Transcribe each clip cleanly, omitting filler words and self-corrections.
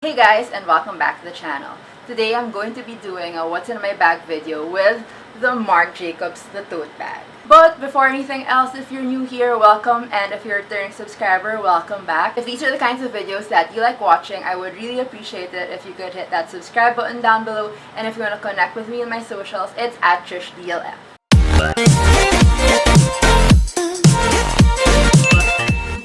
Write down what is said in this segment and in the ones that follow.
Hey guys, and welcome back to the channel. Today I'm going to be doing a what's in my bag video with the Marc Jacobs the tote bag. But before anything else, if you're new here, welcome, and if you're a returning subscriber, welcome back. If these are the kinds of videos that you like watching, I would really appreciate it if you could hit that subscribe button down below, and if you want to connect with me on my socials, it's at TrishDLF.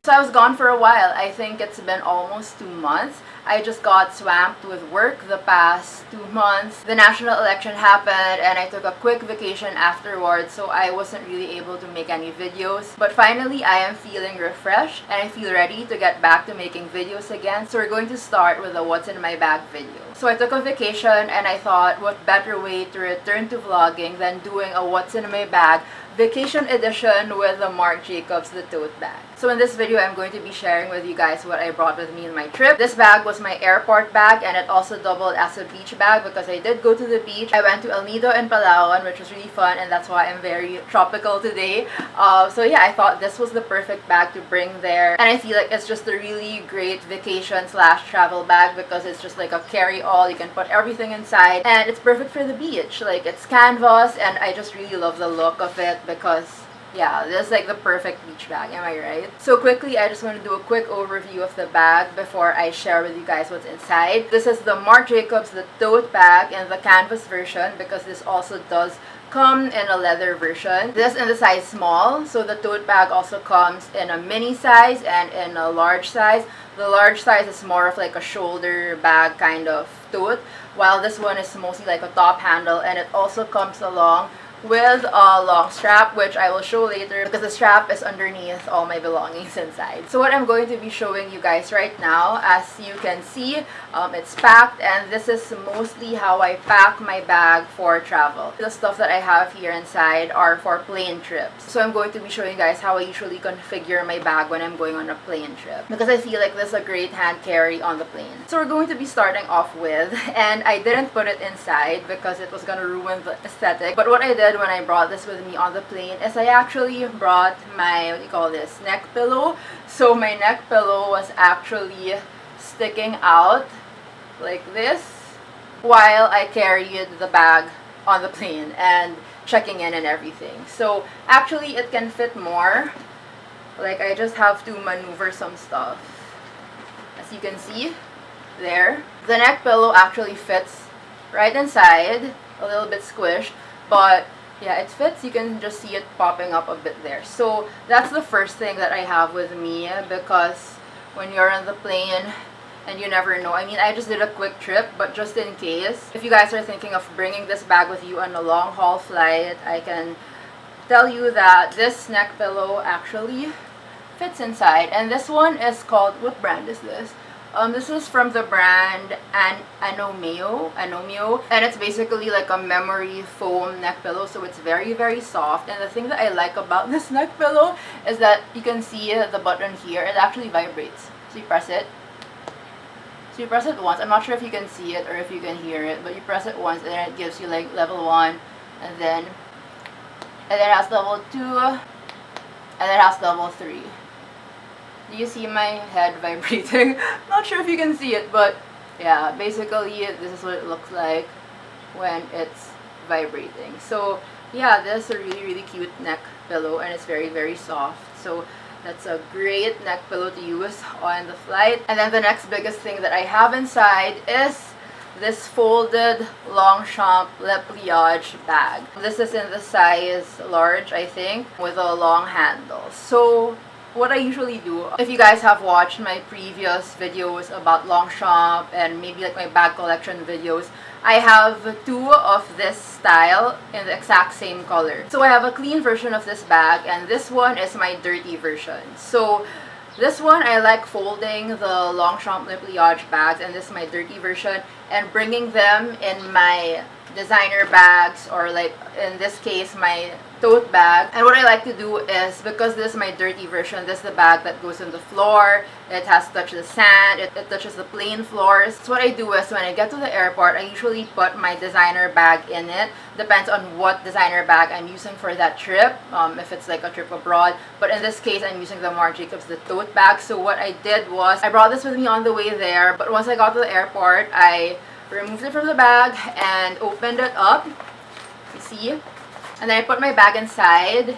So I was gone for a while. I think it's been almost 2 months. I just got swamped with work the past 2 months. The national election happened and I took a quick vacation afterwards, so I wasn't really able to make any videos. But finally, I am feeling refreshed and I feel ready to get back to making videos again. So we're going to start with a what's in my bag video. So I took a vacation and I thought what better way to return to vlogging than doing a what's in my bag vacation edition with the Marc Jacobs the tote bag. So in this video, I'm going to be sharing with you guys what I brought with me in my trip. This bag was my airport bag and it also doubled as a beach bag because I did go to the beach. I went to El Nido in Palawan, which was really fun, and that's why I'm very tropical today. So yeah, I thought this was the perfect bag to bring there, and I feel like it's just a really great vacation / travel bag because it's just like a carry-all. You can put everything inside and it's perfect for the beach. Like, it's canvas and I just really love the look of it because yeah, this is like the perfect beach bag, am I right? So quickly, I just want to do a quick overview of the bag before I share with you guys what's inside. This is the Marc Jacobs the tote bag in the canvas version because this also does come in a leather version. This in the size small, so the tote bag also comes in a mini size and in a large size. The large size is more of like a shoulder bag kind of tote, while this one is mostly like a top handle, and it also comes along with a long strap, which I will show later because the strap is underneath all my belongings inside. So what I'm going to be showing you guys right now, as you can see, it's packed, and this is mostly how I pack my bag for travel. The stuff that I have here inside are for plane trips. So I'm going to be showing you guys how I usually configure my bag when I'm going on a plane trip because I feel like this is a great hand carry on the plane. So we're going to be starting off with, and I didn't put it inside because it was gonna ruin the aesthetic, but what I did when I brought this with me on the plane is I actually brought my, what do you call this, neck pillow. So my neck pillow was actually sticking out like this while I carried the bag on the plane and checking in and everything. So actually it can fit more. Like, I just have to maneuver some stuff. As you can see there, the neck pillow actually fits right inside, a little bit squished, but yeah, it fits. You can just see it popping up a bit there. So that's the first thing that I have with me because when you're on the plane and you never know. I mean, I just did a quick trip, but just in case, if you guys are thinking of bringing this bag with you on a long haul flight, I can tell you that this neck pillow actually fits inside. And this one is called, what brand is this? This is from the brand Anomio, and it's basically like a memory foam neck pillow, so it's very, very soft. And the thing that I like about this neck pillow is that you can see the button here, it actually vibrates. So you press it. So you press it once. I'm not sure if you can see it or if you can hear it, but you press it once and then it gives you like level 1, and then it has level 2, and then it has level 3. Do you see my head vibrating? Not sure if you can see it, but yeah, basically this is what it looks like when it's vibrating. So yeah, this is a really, really cute neck pillow and it's very, very soft. So that's a great neck pillow to use on the flight. And then the next biggest thing that I have inside is this folded Longchamp Le Pliage bag. This is in the size large, I think, with a long handle. So what I usually do, if you guys have watched my previous videos about Longchamp and maybe like my bag collection videos, I have 2 of this style in the exact same color. So I have a clean version of this bag and this one is my dirty version. So this one, I like folding the Longchamp Le Pliage bags, and this is my dirty version, and bringing them in my designer bags, or like in this case my tote bag. And what I like to do is, because this is my dirty version, this is the bag that goes on the floor. It has touched the sand, it touches the plain floors. So what I do is, when I get to the airport, I usually put my designer bag in it. Depends on what designer bag I'm using for that trip, if it's like a trip abroad. But in this case, I'm using the Marc Jacobs the Tote bag. So what I did was, I brought this with me on the way there, but once I got to the airport, I removed it from the bag and opened it up. You see? And then I put my bag inside.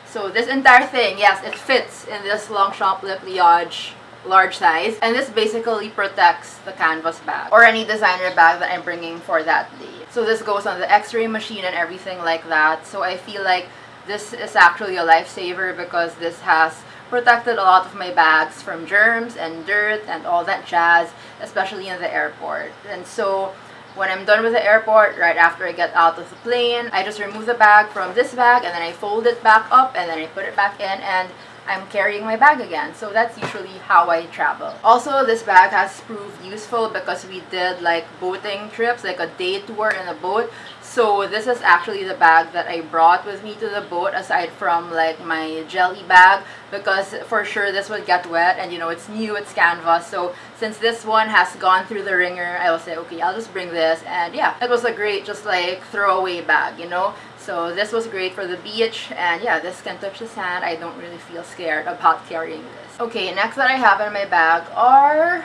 So this entire thing, yes, it fits in this Longchamp Le Pliage large size. And this basically protects the canvas bag or any designer bag that I'm bringing for that day. So this goes on the x-ray machine and everything like that. So I feel like this is actually a lifesaver, because this has protected a lot of my bags from germs and dirt and all that jazz, especially in the airport. And so when I'm done with the airport, right after I get out of the plane, I just remove the bag from this bag, and then I fold it back up, and then I put it back in, and I'm carrying my bag again. So that's usually how I travel. Also, this bag has proved useful because we did like boating trips, like a day tour in a boat. So this is actually the bag that I brought with me to the boat, aside from like my jelly bag, because for sure this would get wet, and you know, it's new, it's canvas. So since this one has gone through the ringer, I will say, okay, I'll just bring this. And yeah, it was a great just like throwaway bag, you know. So this was great for the beach, and yeah, this can touch the sand. I don't really feel scared about carrying this. Okay, next that I have in my bag are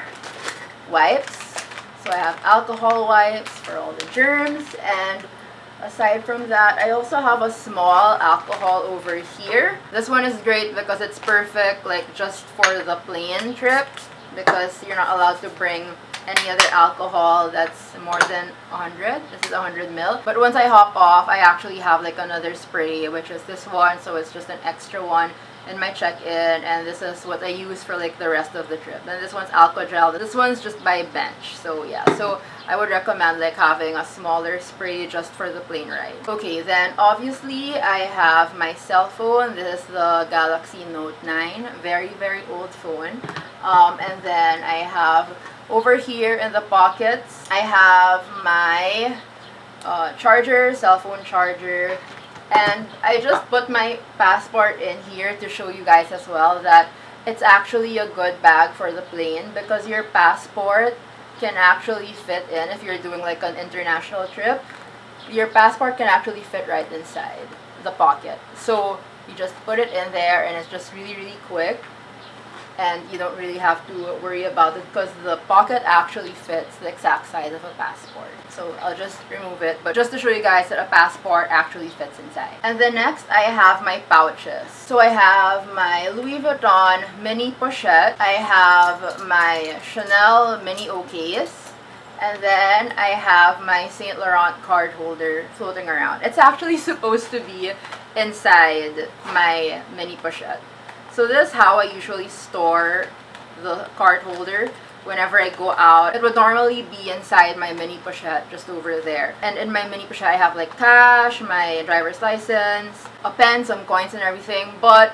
wipes. So I have alcohol wipes for all the germs, and aside from that, I also have a small alcohol over here. This one is great because it's perfect like just for the plane trips, because you're not allowed to bring any other alcohol that's more than 100. This is 100 ml. But once I hop off, I actually have like another spray, which is this one. So it's just an extra one in my check-in, and this is what I use for like the rest of the trip. And this one's alcohol gel. This one's just by bench. So yeah, so I would recommend like having a smaller spray just for the plane ride. Okay, then obviously I have my cell phone. This is the Galaxy Note 9, very old phone. And then I have over here in the pockets, I have my charger, cell phone charger, and I just put my passport in here to show you guys as well that it's actually a good bag for the plane, because your passport can actually fit in. If you're doing like an international trip, your passport can actually fit right inside the pocket. So you just put it in there, and it's just really quick. And you don't really have to worry about it, because the pocket actually fits the exact size of a passport. So I'll just remove it, but just to show you guys that a passport actually fits inside. And then next, I have my pouches. So I have my Louis Vuitton mini pochette. I have my Chanel mini O case. And then I have my Saint Laurent card holder floating around. It's actually supposed to be inside my mini pochette. So this is how I usually store the card holder whenever I go out. It would normally be inside my mini pochette, just over there. And in my mini pochette, I have like cash, my driver's license, a pen, some coins and everything. But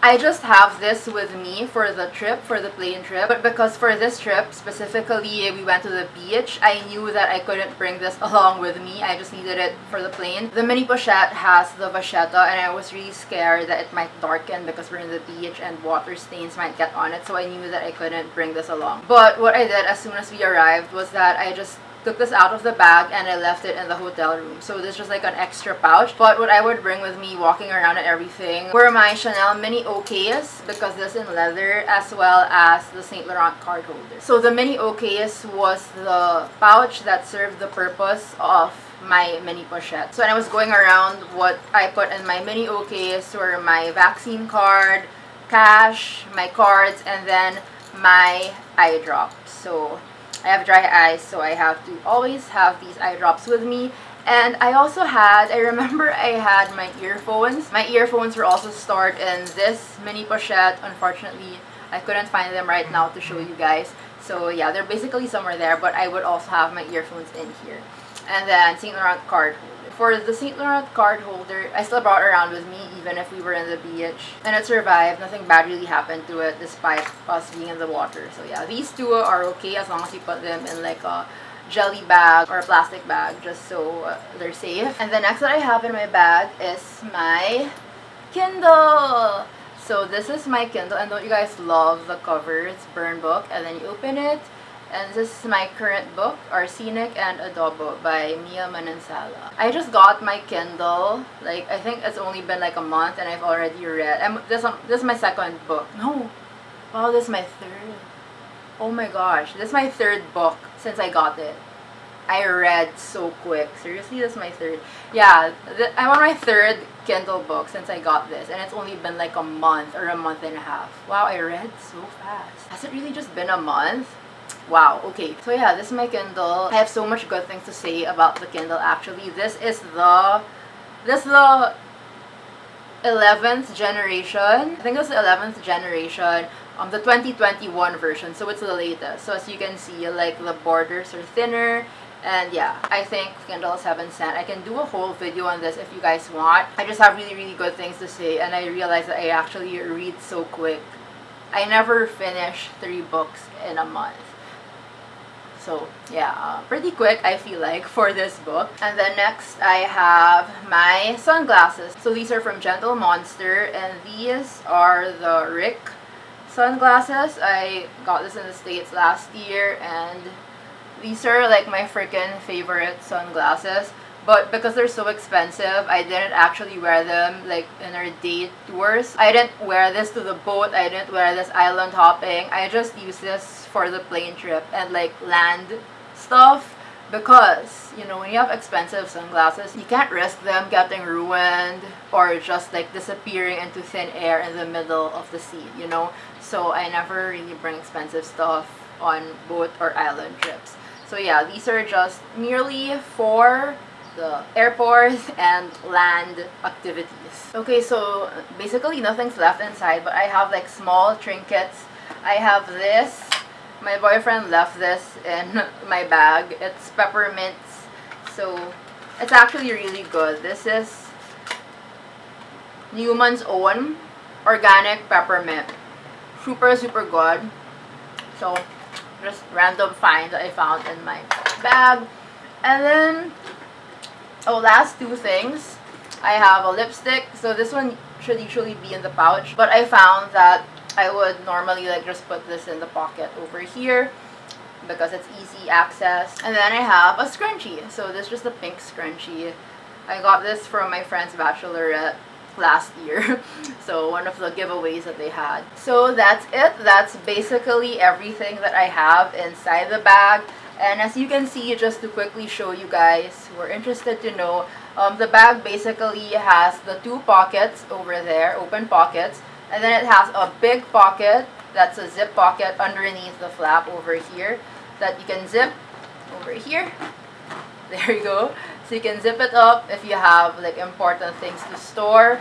I just have this with me for the trip, for the plane trip. But because for this trip, specifically, we went to the beach, I knew that I couldn't bring this along with me. I just needed it for the plane. The mini pochette has the vachetta, and I was really scared that it might darken because we're in the beach and water stains might get on it. So I knew that I couldn't bring this along. But what I did as soon as we arrived was that I just took this out of the bag and I left it in the hotel room. So this is just like an extra pouch. But what I would bring with me walking around and everything were my Chanel mini O case, because this is in leather, as well as the Saint Laurent card holder. So the mini O case was the pouch that served the purpose of my mini pochette. So when I was going around, what I put in my mini O case were my vaccine card, cash, my cards, and then my eye drops. So I have dry eyes, so I have to always have these eye drops with me. And I also had, I remember I had my earphones. My earphones were also stored in this mini pochette. Unfortunately, I couldn't find them right now to show you guys. So yeah, they're basically somewhere there, but I would also have my earphones in here. And then Saint Laurent card holder. For the Saint Laurent card holder, I still brought it around with me even if we were in the beach. And it survived. Nothing bad really happened to it despite us being in the water. So yeah, these two are okay as long as you put them in like a jelly bag or plastic bag just so they're safe. And the next that I have in my bag is my Kindle. So this is my Kindle, and don't you guys love the cover? It's burn book, and then you open it, and this is my current book, Arsenic and Adobo by Mia Manansala. I just got my Kindle, like I think it's only been like a month, and I've already read. This is my second book. No, wow, this is my third. Oh my gosh, this is my third book since I got it. I read so quick. Seriously, this is my third. Yeah, I'm on my third Kindle book since I got this, and it's only been like a month or a month and a half. Wow, I read so fast. Has it really just been a month? Wow, okay. So yeah, this is my Kindle. I have so much good things to say about the Kindle actually. This is the 11th generation. I think it's the 11th generation. The 2021 version, so it's the latest. So as you can see, like the borders are thinner. And yeah, I think Kindle is heaven sent. I can do a whole video on this if you guys want. I just have really, really good things to say, and I realized that I actually read so quick. I never finish 3 books in a month. So yeah, pretty quick I feel like for this book. And then next I have my sunglasses. So these are from Gentle Monster, and these are the Rick sunglasses. I got this in the States last year, and these are like my freaking favorite sunglasses. But because they're so expensive, I didn't actually wear them like in our date tours. I didn't wear this to the boat. I didn't wear this island hopping. I just use this for the plane trip and like land stuff, because you know, when you have expensive sunglasses, you can't risk them getting ruined or just like disappearing into thin air in the middle of the sea, you know. So I never really bring expensive stuff on boat or island trips. So yeah, these are just merely for the airport and land activities. Okay, so basically nothing's left inside, but I have like small trinkets. I have this. My boyfriend left this in my bag. It's peppermints, so it's actually really good. This is Newman's Own organic peppermint. Super, super good. So just random find that I found in my bag. And then, oh, last 2 things. I have a lipstick. So this one should usually be in the pouch, but I found that I would normally like just put this in the pocket over here because it's easy access. And then I have a scrunchie. So this is just a pink scrunchie. I got this from my friend's bachelorette last year. So one of the giveaways that they had. So that's it. That's basically everything that I have inside the bag. And as you can see, just to quickly show you guys who are interested to know, the bag basically has the 2 pockets over there, open pockets, and then it has a big pocket that's a zip pocket underneath the flap over here that you can zip over here. There you go. So you can zip it up if you have like important things to store.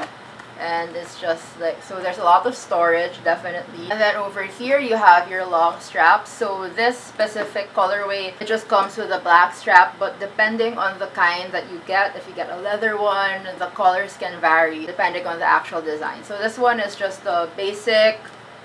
And it's just like, so there's a lot of storage, definitely. And then over here you have your long strap. So this specific colorway, it just comes with a black strap, but depending on the kind that you get, if you get a leather one, the colors can vary depending on the actual design. So this one is just a basic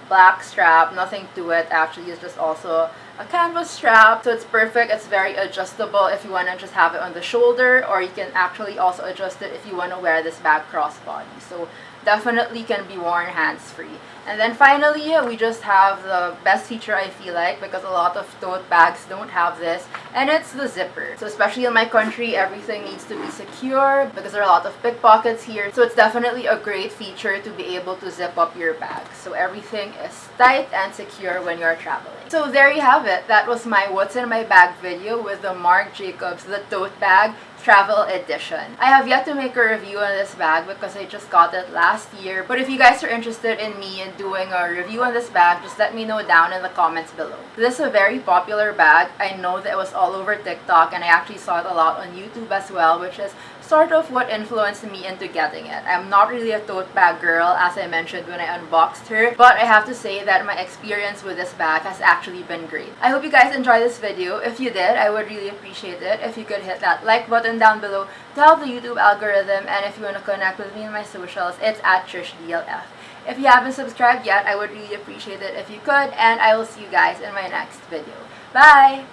black strap, nothing to it. Actually, it's just also a canvas strap, so it's perfect. It's very adjustable if you want to just have it on the shoulder, or you can actually also adjust it if you want to wear this bag crossbody. So definitely can be worn hands-free. And then finally, we just have the best feature, I feel like, because a lot of tote bags don't have this, and it's the zipper. So especially in my country, everything needs to be secure because there are a lot of pickpockets here. So it's definitely a great feature to be able to zip up your bag. So everything is tight and secure when you're traveling. So there you have it. That was my what's in my bag video with the Marc Jacobs The Tote Bag Travel Edition. I have yet to make a review on this bag because I just got it last year. But if you guys are interested in me and doing a review on this bag, just let me know down in the comments below. This is a very popular bag. I know that it was all over TikTok, and I actually saw it a lot on YouTube as well, which is sort of what influenced me into getting it. I'm not really a tote bag girl, as I mentioned when I unboxed her, but I have to say that my experience with this bag has actually been great. I hope you guys enjoyed this video. If you did, I would really appreciate it if you could hit that like button down below to help the YouTube algorithm, and if you want to connect with me on my socials, it's at TrishDLF. If you haven't subscribed yet, I would really appreciate it if you could, and I will see you guys in my next video. Bye!